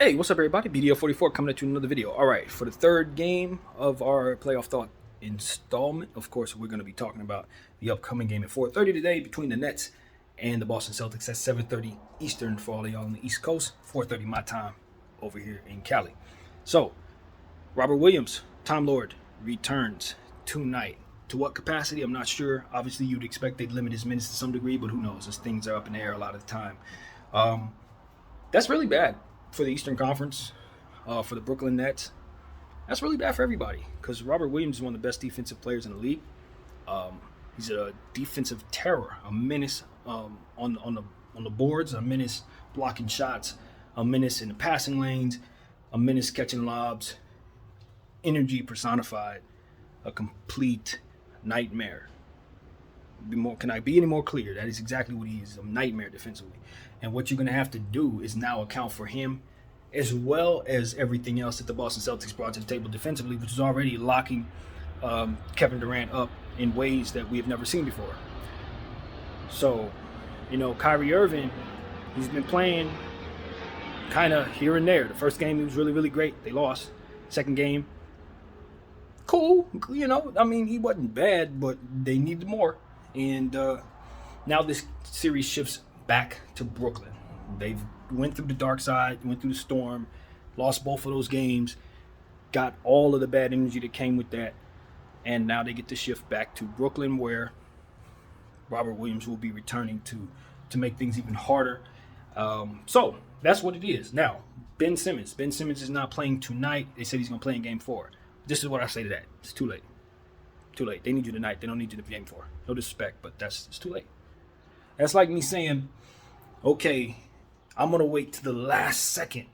Hey, what's up, everybody? BDO44 coming at you with another video. All right, for the third game of our playoff thought installment, of course, we're going to be talking about the upcoming game at 4:30 today between the Nets and the Boston Celtics at 7:30 Eastern for all of y'all on the East Coast, 4:30 my time over here in Cali. So, Robert Williams, Time Lord, returns tonight. To what capacity? I'm not sure. Obviously, you'd expect they'd limit his minutes to some degree, but who knows? As things are up in the air a lot of the time. Um, that's really bad for the Eastern Conference, for the Brooklyn Nets. That's really bad for everybody because Robert Williams is one of the best defensive players in the league. He's a defensive terror, a menace on the boards, a menace blocking shots, a menace in the passing lanes, a menace catching lobs. Energy personified, a complete nightmare. Can I be any more clear? That is exactly what he is, a nightmare defensively. And what you're going to have to do is now account for him as well as everything else that the Boston Celtics brought to the table defensively, which is already locking Kevin Durant up in ways that we have never seen before. So, Kyrie Irving, he's been playing kind of here and there. The first game, he was really, really great. They lost. Second game, cool. He wasn't bad, but they needed more. And now this series shifts back to Brooklyn. They've went through the dark side, went through the storm, lost both of those games, got all of the bad energy that came with that, and now they get to shift back to Brooklyn, where Robert Williams will be returning to make things even harder. So that's what it is. Now, Ben Simmons. Ben Simmons is not playing tonight. They said he's going to play in Game 4. This is what I say to that. It's too late. Too late. They need you tonight. They don't need you to Game 4. No disrespect, but it's too late. That's like me saying, okay, I'm going to wait to the last second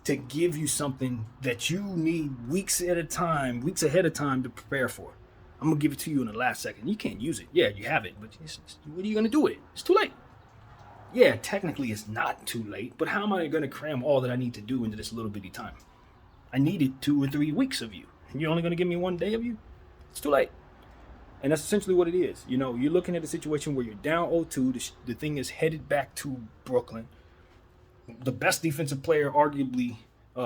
to give you something that you need weeks ahead of time to prepare for. I'm going to give it to you in the last second. You can't use it. Yeah, you have it, but what are you going to do with it? It's too late. Yeah, technically it's not too late, but how am I going to cram all that I need to do into this little bitty time? I needed 2 or 3 weeks of you, and you're only going to give me 1 day of you? It's too late. And that's essentially what it is. You're looking at a situation where you're down 0-2. The thing is headed back to Brooklyn. The best defensive player, arguably,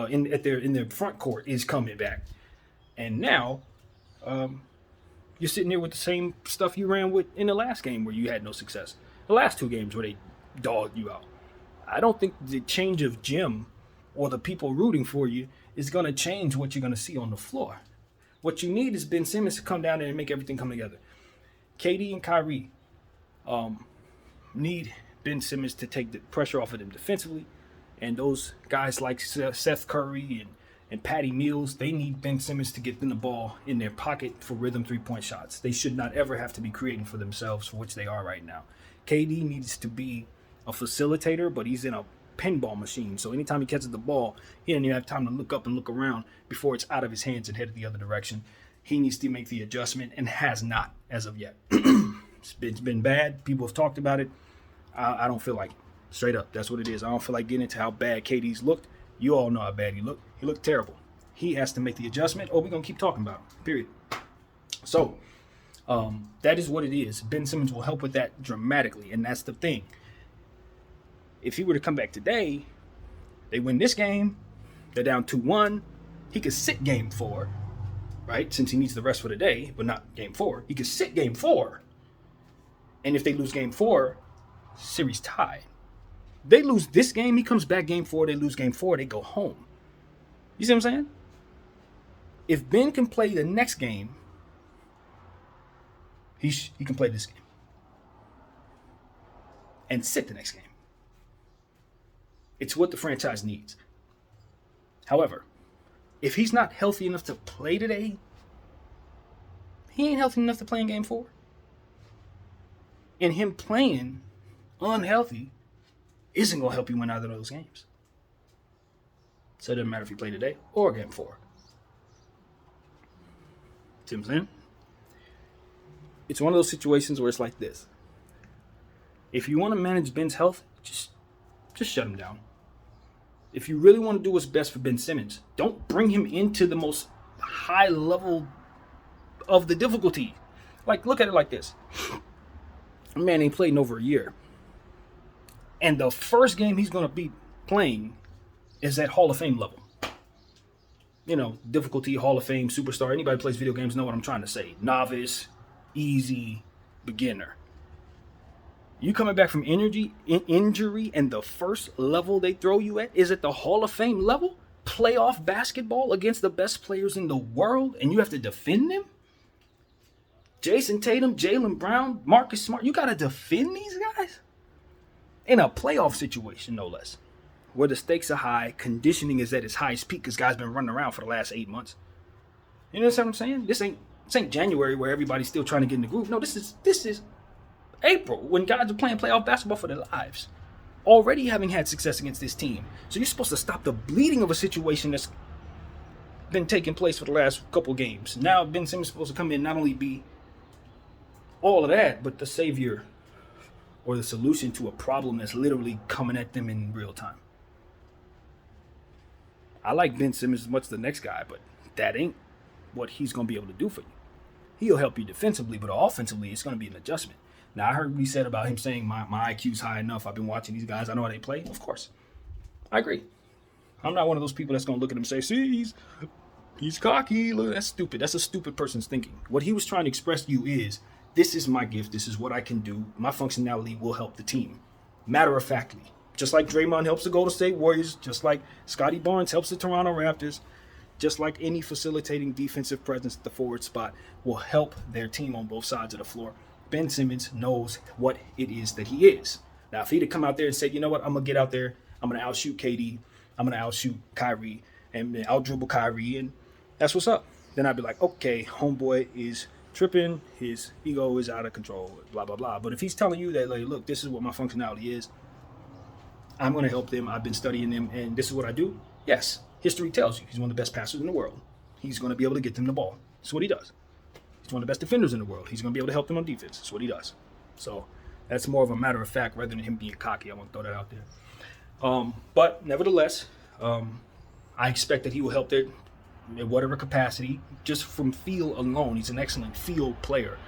in their front court is coming back. And now, you're sitting there with the same stuff you ran with in the last game where you had no success. The last 2 games where they dogged you out. I don't think the change of gym or the people rooting for you is going to change what you're going to see on the floor. What you need is Ben Simmons to come down there and make everything come together. KD and Kyrie need Ben Simmons to take the pressure off of them defensively. And those guys like Seth Curry and Patty Mills, they need Ben Simmons to get them the ball in their pocket for rhythm 3-point shots. They should not ever have to be creating for themselves, for which they are right now. KD needs to be a facilitator, but he's in a pinball machine. So anytime he catches the ball, he doesn't even have time to look up and look around before it's out of his hands and headed the other direction. He needs to make the adjustment and has not as of yet. It's been bad. People have talked about it. I don't feel like it. Straight up, that's what it is. I don't feel like getting into how bad KD's looked. You all know how bad he looked. He looked terrible. He has to make the adjustment, or we're going to keep talking about it, period. So that is what it is. Ben Simmons will help with that dramatically, and that's the thing. If he were to come back today, they win this game, they're down 2-1, he could sit Game 4, right? Since he needs the rest for the day, but not Game 4. He could sit Game 4, and if they lose Game 4, series tied. They lose this game, he comes back Game 4, they lose Game 4, they go home. You see what I'm saying? If Ben can play the next game, he can play this game and sit the next game. It's what the franchise needs. However, if he's not healthy enough to play today, he ain't healthy enough to play in Game 4. And him playing unhealthy isn't going to help you win either of those games. So it doesn't matter if you play today or Game 4. See what I'm saying? It's one of those situations where it's like this. If you want to manage Ben's health, just shut him down. If you really want to do what's best for Ben Simmons, don't bring him into the most high level of the difficulty. Like, look at it like this. A man ain't played in over a year. And the first game he's going to be playing is at Hall of Fame level. You know, difficulty, Hall of Fame, superstar. Anybody who plays video games know what I'm trying to say. Novice, easy, beginner. You coming back from injury, and the first level they throw you at is at the Hall of Fame level? Playoff basketball against the best players in the world, and you have to defend them? Jason Tatum, Jaylen Brown, Marcus Smart. You got to defend these guys? In a playoff situation, no less. Where the stakes are high, conditioning is at its highest peak because guys been running around for the last 8 months. You know what I'm saying? This ain't January where everybody's still trying to get in the groove. No, this is April when guys are playing playoff basketball for their lives. Already having had success against this team. So you're supposed to stop the bleeding of a situation that's been taking place for the last couple games. Now Ben Simmons is supposed to come in, not only be all of that, but the savior or the solution to a problem that's literally coming at them in real time. I like Ben Simmons as much as the next guy, but that ain't what he's going to be able to do for you. He'll help you defensively, but offensively, it's going to be an adjustment. Now, I heard what he said about him saying my IQ's high enough. I've been watching these guys. I know how they play. Of course. I agree. I'm not one of those people that's going to look at him and say, see, he's cocky. Look, that's stupid. That's a stupid person's thinking. What he was trying to express to you is, this is my gift. This is what I can do. My functionality will help the team. Matter of factly. Just like Draymond helps the Golden State Warriors, just like Scotty Barnes helps the Toronto Raptors, just like any facilitating defensive presence at the forward spot will help their team on both sides of the floor. Ben Simmons knows what it is that he is. Now, if he'd have come out there and said, you know what, I'm going to get out there, I'm going to outshoot KD, I'm going to outshoot Kyrie, and out-dribble Kyrie, and that's what's up. Then I'd be like, okay, homeboy is tripping, his ego is out of control, blah, blah, blah. But if he's telling you that, like, look, this is what my functionality is, I'm going to help them. I've been studying them, and this is what I do. Yes, history tells you he's one of the best passers in the world. He's going to be able to get them the ball. That's what he does. He's one of the best defenders in the world. He's going to be able to help them on defense. That's what he does. So that's more of a matter of fact rather than him being cocky. I want to throw that out there. But nevertheless, I expect that he will help them in whatever capacity. Just from feel alone, he's an excellent field player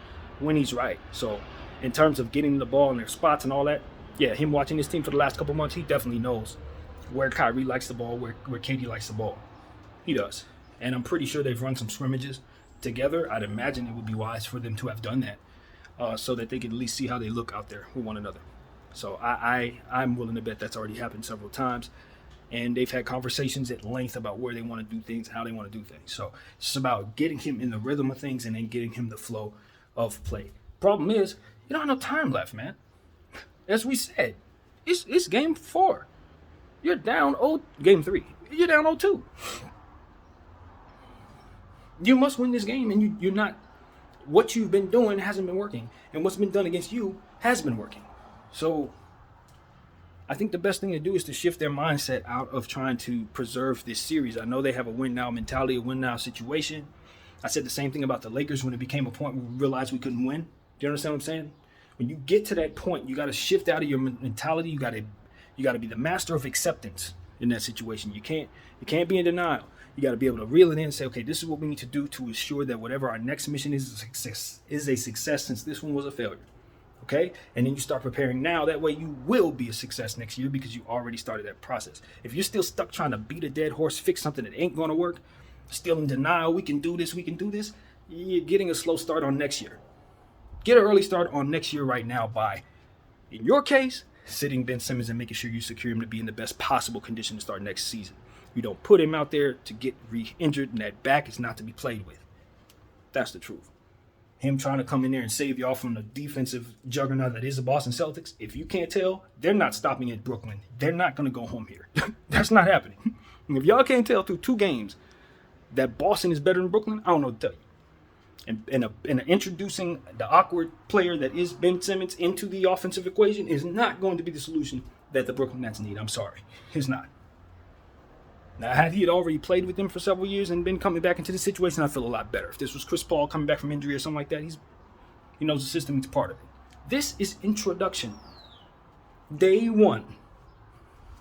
when he's right. So in terms of getting the ball in their spots and all that, yeah, him watching this team for the last couple months, he definitely knows where Kyrie likes the ball, where KD likes the ball. He does. And I'm pretty sure they've run some scrimmages together. I'd imagine it would be wise for them to have done that so that they can at least see how they look out there with one another. So I'm willing to bet that's already happened several times. And they've had conversations at length about where they want to do things, how they want to do things. So it's just about getting him in the rhythm of things and then getting him the flow of play. Problem is, you don't have no time left, man. As we said, it's game 4. You're down game 3. You're down 0-2. You must win this game, and you're not. What you've been doing hasn't been working, and what's been done against you has been working. So I think the best thing to do is to shift their mindset out of trying to preserve this series. I know they have a win now mentality, a win now situation. I said the same thing about the Lakers when it became a point where we realized we couldn't win. Do you understand what I'm saying? When you get to that point, you got to shift out of your mentality. You got to be the master of acceptance in that situation. You can't be in denial. You got to be able to reel it in and say, okay, this is what we need to do to ensure that whatever our next mission is a success since this one was a failure. Okay? And then you start preparing now. That way you will be a success next year because you already started that process. If you're still stuck trying to beat a dead horse, fix something that ain't going to work, still in denial, we can do this, you're getting a slow start on next year. Get an early start on next year right now by, in your case, sitting Ben Simmons and making sure you secure him to be in the best possible condition to start next season. You don't put him out there to get re-injured, and that back is not to be played with. That's the truth. Him trying to come in there and save y'all from the defensive juggernaut that is the Boston Celtics, if you can't tell, they're not stopping at Brooklyn. They're not going to go home here. That's not happening. If y'all can't tell through 2 games that Boston is better than Brooklyn, I don't know what to tell you. And introducing the awkward player that is Ben Simmons into the offensive equation is not going to be the solution that the Brooklyn Nets need. I'm sorry. It's not. Now, had he already played with them for several years and been coming back into the situation, I feel a lot better. If this was Chris Paul coming back from injury or something like that, he knows the system, he's part of it. This is introduction. Day 1.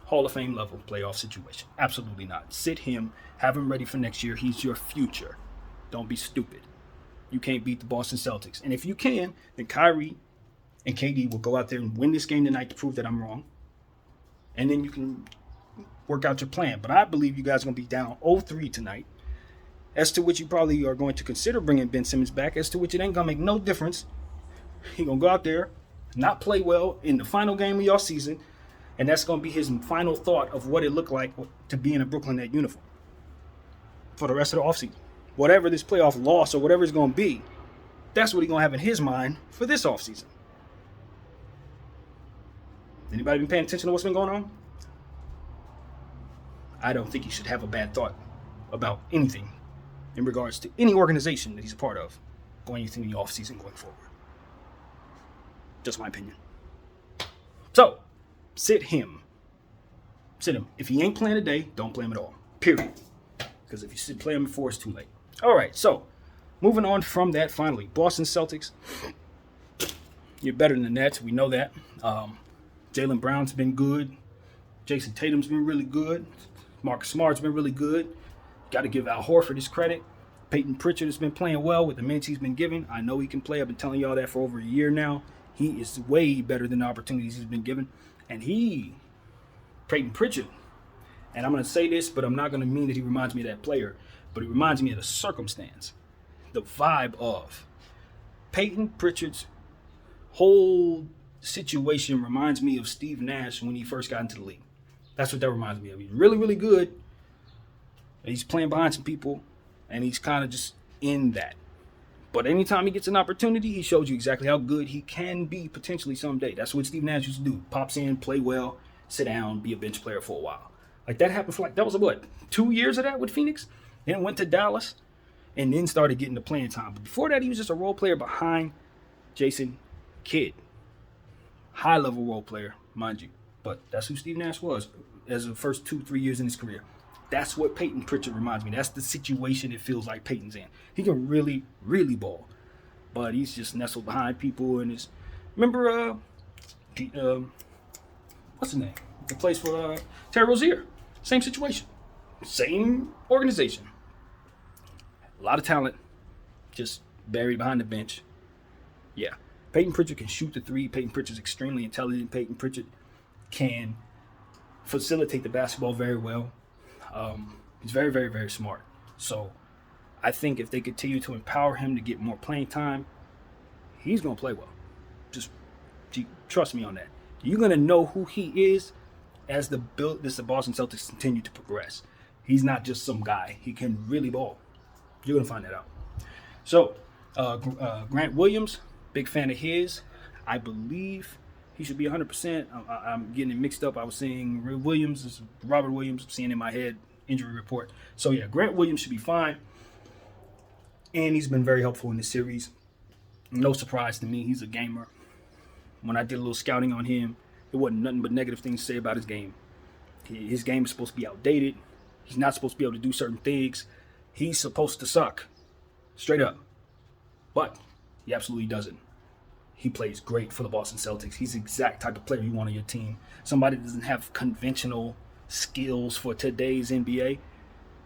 Hall of Fame level playoff situation. Absolutely not. Sit him. Have him ready for next year. He's your future. Don't be stupid. You can't beat the Boston Celtics. And if you can, then Kyrie and KD will go out there and win this game tonight to prove that I'm wrong. And then you can, work out your plan. But I believe you guys are going to be down 0-3 tonight, as to which you probably are going to consider bringing Ben Simmons back, as to which it ain't going to make no difference. He's going to go out there, not play well in the final game of your season, and that's going to be his final thought of what it looked like to be in a Brooklyn Net uniform for the rest of the offseason. Whatever this playoff loss or whatever it's going to be, that's what he's going to have in his mind for this offseason. Anybody been paying attention to what's been going on? I don't think he should have a bad thought about anything in regards to any organization that he's a part of going into the offseason going forward. Just my opinion. So, sit him. Sit him. If he ain't playing today, don't play him at all. Period. Because if you play him before, it's too late. All right, so moving on from that, finally, Boston Celtics. You're better than the Nets. We know that. Jaylen Brown's been good. Jason Tatum's been really good. Marcus Smart's been really good. Got to give Al Horford his credit. Peyton Pritchard has been playing well with the minutes he's been given. I know he can play. I've been telling y'all that for over a year now. He is way better than the opportunities he's been given. And Peyton Pritchard, and I'm going to say this, but I'm not going to mean that he reminds me of that player, but he reminds me of the circumstance, the vibe of Peyton Pritchard's whole situation reminds me of Steve Nash when he first got into the league. That's what that reminds me of. He's really, really good. He's playing behind some people, and he's kind of just in that. But anytime he gets an opportunity, he shows you exactly how good he can be potentially someday. That's what Steve Nash used to do. Pops in, play well, sit down, be a bench player for a while. Like that happened for that was 2 years of that with Phoenix? Then went to Dallas and then started getting the playing time. But before that, he was just a role player behind Jason Kidd. High-level role player, mind you. But that's who Steve Nash was as the first 2-3 years in his career. That's what Peyton Pritchard reminds me. That's the situation it feels like Peyton's in. He can really, really ball. But he's just nestled behind people and is. Remember, what's his name? The place for Terry Rozier. Same situation. Same organization. A lot of talent. Just buried behind the bench. Yeah. Peyton Pritchard can shoot the three. Peyton Pritchard's extremely intelligent. Peyton Pritchard can facilitate the basketball very well. He's very, very, very smart. So I think if they continue to empower him to get more playing time, he's going to play well. Just trust me on that. You're going to know who he is as the Boston Celtics continue to progress. He's not just some guy. He can really ball. You're going to find that out. So Grant Williams, big fan of his. I believe he should be 100%. I'm getting it mixed up. I was saying Robert Williams. I'm seeing in my head injury report. So yeah, Grant Williams should be fine. And he's been very helpful in this series. No surprise to me. He's a gamer. When I did a little scouting on him, there wasn't nothing but negative things to say about his game. His game is supposed to be outdated. He's not supposed to be able to do certain things. He's supposed to suck. Straight up. But he absolutely doesn't. He plays great for the Boston Celtics. He's the exact type of player you want on your team. Somebody that doesn't have conventional skills for today's NBA,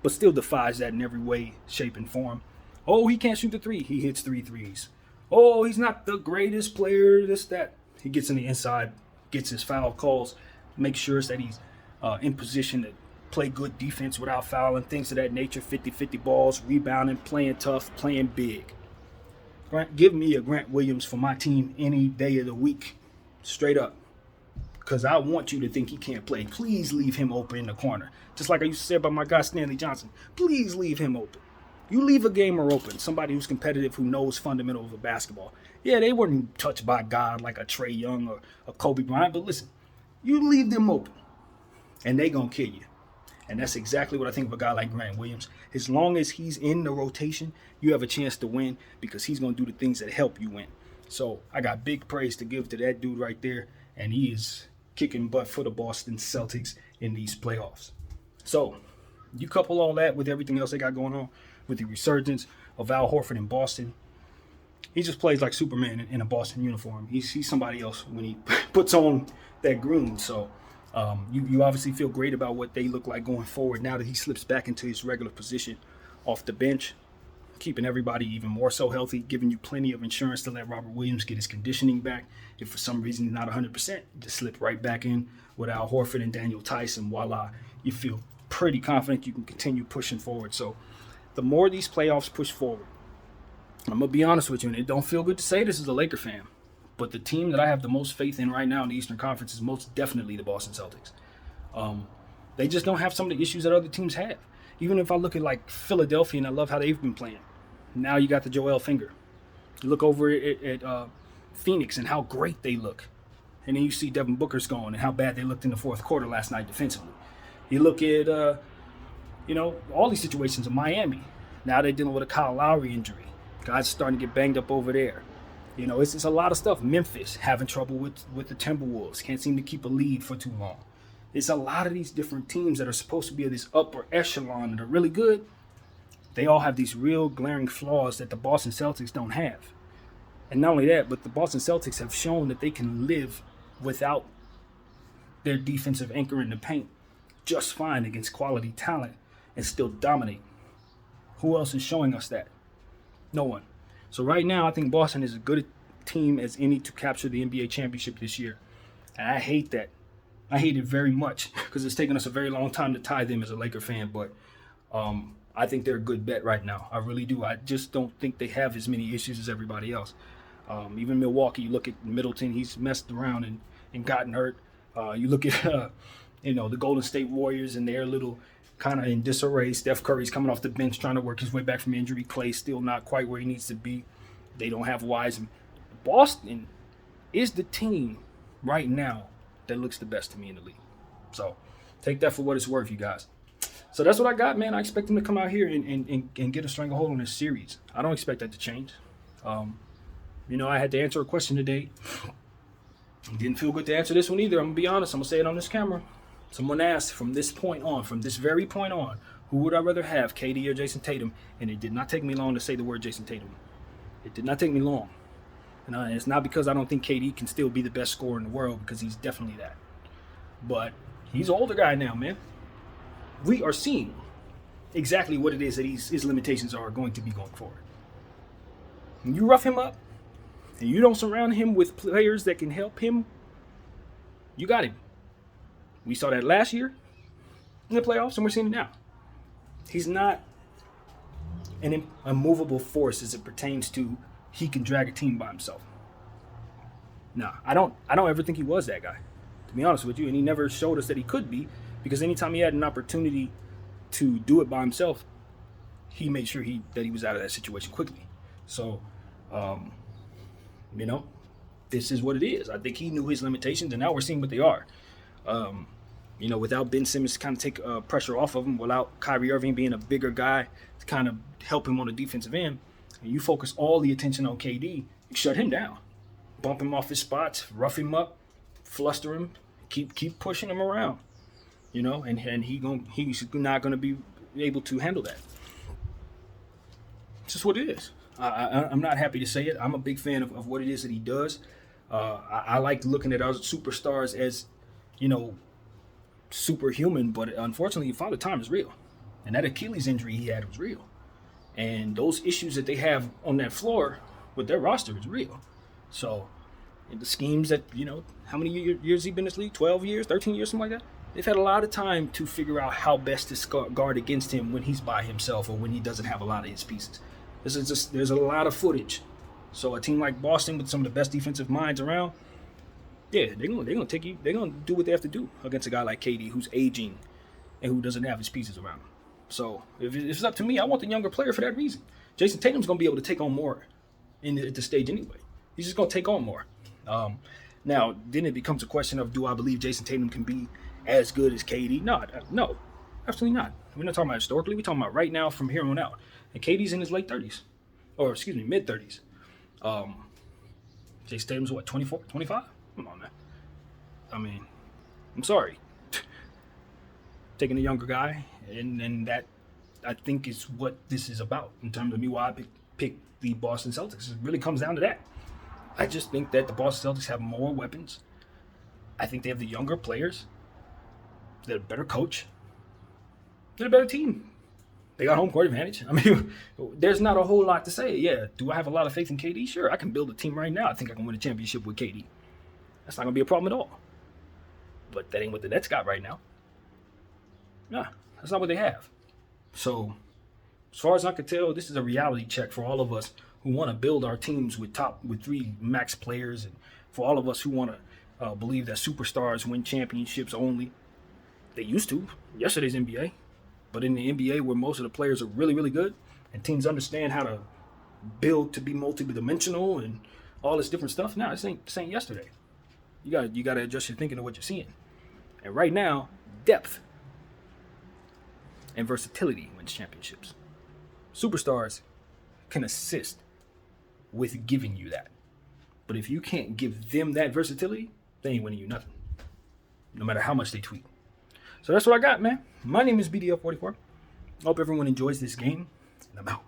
but still defies that in every way, shape, and form. Oh, he can't shoot the three. He hits 3 threes. Oh, he's not the greatest player, this, that. He gets in the inside, gets his foul calls, makes sure that he's in position to play good defense without fouling, things of that nature, 50-50 balls, rebounding, playing tough, playing big. Give me a Grant Williams for my team any day of the week, straight up. Because I want you to think he can't play. Please leave him open in the corner. Just like I used to say about my guy Stanley Johnson. Please leave him open. You leave a gamer open, somebody who's competitive, who knows fundamentals of basketball. Yeah, they weren't touched by God like a Trae Young or a Kobe Bryant, but listen, you leave them open, and they gonna kill you. And that's exactly what I think of a guy like Grant Williams. As long as he's in the rotation, you have a chance to win because he's going to do the things that help you win. So I got big praise to give to that dude right there, and he is kicking butt for the Boston Celtics in these playoffs. So you couple all that with everything else they got going on, with the resurgence of Al Horford in Boston. He just plays like Superman in a Boston uniform. He's somebody else when he puts on that green. So you obviously feel great about what they look like going forward now that he slips back into his regular position off the bench, keeping everybody even more so healthy, giving you plenty of insurance to let Robert Williams get his conditioning back. If for some reason he's not 100%, just slip right back in with Al Horford and Daniel Tice, and voila, you feel pretty confident you can continue pushing forward. So the more these playoffs push forward, I'm going to be honest with you, and it don't feel good to say this as a Laker fan, but the team that I have the most faith in right now in the Eastern Conference is most definitely the Boston Celtics. They just don't have some of the issues that other teams have. Even if I look at like Philadelphia, and I love how they've been playing. Now you got the Joel finger. You look over at Phoenix and how great they look. And then you see Devin Booker's gone and how bad they looked in the fourth quarter last night defensively. You look at, all these situations in Miami. Now they're dealing with a Kyle Lowry injury. Guys starting to get banged up over there. It's a lot of stuff. Memphis having trouble with the Timberwolves. Can't seem to keep a lead for too long. It's a lot of these different teams that are supposed to be of this upper echelon that are really good. They all have these real glaring flaws that the Boston Celtics don't have. And not only that, but the Boston Celtics have shown that they can live without their defensive anchor in the paint just fine against quality talent and still dominate. Who else is showing us that? No one. So right now, I think Boston is as good a team as any to capture the NBA championship this year. And I hate that. I hate it very much because it's taken us a very long time to tie them as a Laker fan. But I think they're a good bet right now. I really do. I just don't think they have as many issues as everybody else. Even Milwaukee, you look at Middleton, he's messed around and gotten hurt. You look at, the Golden State Warriors and they're a little kind of in disarray. Steph Curry's coming off the bench trying to work his way back from injury. Clay still not quite where he needs to be. They don't have Wiseman. Boston is the team right now that looks the best to me in the league. So take that for what it's worth, you guys. So that's what I got, man. I expect them to come out here and get a stranglehold on this series. I don't expect that to change. I had to answer a question today. Didn't feel good to answer this one either. I'm going to be honest. I'm going to say it on this camera. Someone asked from this very point on, who would I rather have, KD or Jason Tatum? And it did not take me long to say the word Jason Tatum. It did not take me long. And it's not because I don't think KD can still be the best scorer in the world, because he's definitely that. But he's an older guy now, man. We are seeing exactly what it is that his limitations are going to be going forward. When you rough him up and you don't surround him with players that can help him, you got him. We saw that last year in the playoffs, and we're seeing it now. He's not an immovable force as it pertains to he can drag a team by himself. Nah, I don't ever think he was that guy, to be honest with you, and he never showed us that he could be, because anytime he had an opportunity to do it by himself, he made sure that he was out of that situation quickly. So, this is what it is. I think he knew his limitations, and now we're seeing what they are. Without Ben Simmons to kind of take pressure off of him, without Kyrie Irving being a bigger guy to kind of help him on the defensive end, and you focus all the attention on KD, you shut him down, bump him off his spots, rough him up, fluster him, keep pushing him around, and he's not going to be able to handle that. It's just what it is. I'm not happy to say it. I'm a big fan of what it is that he does. I like looking at our superstars as, superhuman, but unfortunately, Father Time is real. And that Achilles injury he had was real. And those issues that they have on that floor with their roster is real. So, the schemes that, how many years he been in this league? 12 years, 13 years, something like that? They've had a lot of time to figure out how best to guard against him when he's by himself or when he doesn't have a lot of his pieces. There's a lot of footage. So a team like Boston with some of the best defensive minds around, yeah, they're gonna take you. They're gonna do what they have to do against a guy like KD who's aging and who doesn't have his pieces around him. So if it's up to me, I want the younger player for that reason. Jason Tatum's gonna be able to take on more at the stage anyway. He's just gonna take on more. Now, then it becomes a question of, do I believe Jason Tatum can be as good as KD? No, absolutely not. We're not talking about historically. We're talking about right now from here on out. And KD's in his late 30s, mid 30s. Jason Tatum's what, 24, 25? Come on, man. I mean, I'm sorry. Taking a younger guy, and that, I think, is what this is about in terms of me why I pick the Boston Celtics. It really comes down to that. I just think that the Boston Celtics have more weapons. I think they have the younger players. They're a better coach. They're a better team. They got home court advantage. I mean, there's not a whole lot to say. Yeah, do I have a lot of faith in KD? Sure, I can build a team right now. I think I can win a championship with KD. That's not going to be a problem at all. But that ain't what the Nets got right now. Nah, that's not what they have. So, as far as I can tell, this is a reality check for all of us who want to build our teams with 3 max players, and for all of us who want to believe that superstars win championships only. They used to yesterday's NBA, but in the NBA where most of the players are really, really good, and teams understand how to build to be multi-dimensional and all this different stuff. Now, this ain't yesterday. You gotta adjust your thinking to what you're seeing. And right now, depth and versatility wins championships. Superstars can assist with giving you that. But if you can't give them that versatility, they ain't winning you nothing. No matter how much they tweet. So that's what I got, man. My name is BDF44. I hope everyone enjoys this game, and I'm out.